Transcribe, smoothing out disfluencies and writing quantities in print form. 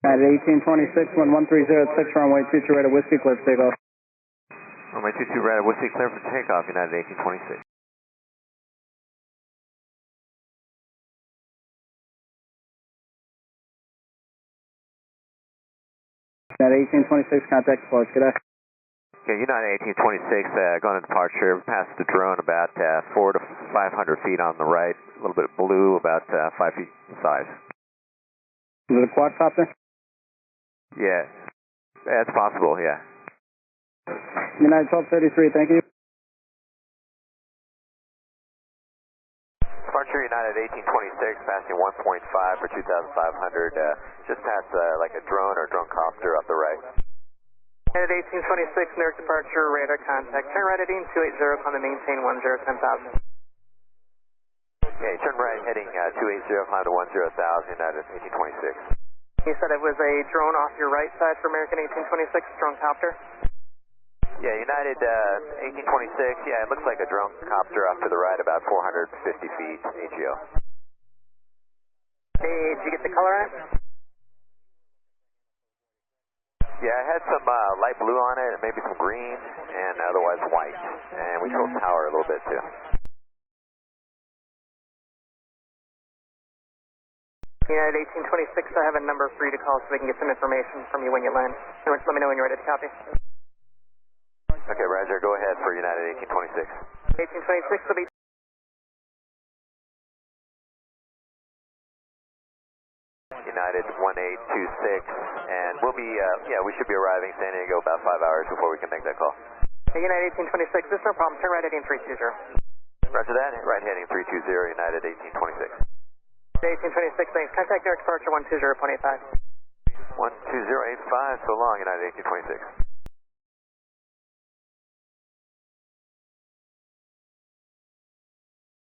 United 1826, 1306, runway 22 right at Whiskey Cliff, takeoff. Runway 22 right at Whiskey Cliff for takeoff, United 1826. United 1826, contact approach, good day. Okay, United 1826, going to departure, past the drone about 400 to 500 feet on the right, a little bit blue, about 5 feet in size. Is it a quadcopter? Yeah, that's possible, yeah. United 1233, thank you. Departure United 1826, passing 1.5 for 2,500, just past like a drone or drone copter up the right. United 1826, Newark departure, radar contact. Turn right heading 280, climb to maintain 10, 10,000. Okay, turn right heading 280, climb to 10,000, United 1826. You said it was a drone off your right side for American 1826, drone copter? Yeah, United 1826, yeah, it looks like a drone copter off to the right, about 450 feet, AGO. Hey, did you get the color on? Yeah, it had some light blue on it, maybe some green, and otherwise white. And we controlled power a little bit too. United 1826, I have a number for you to call so we can get some information from you when you land. Just let me know when you're ready to copy. Okay, Roger, go ahead for United 1826. 1826 will be United 1826, and we'll be, we should be arriving San Diego about 5 hours before we can make that call. Hey, United 1826, this is no problem. Turn right heading 320. Roger that, right heading 320, United 1826. 1826, thanks. Contact Newark departure 120.85. 12085, so long, United 1826.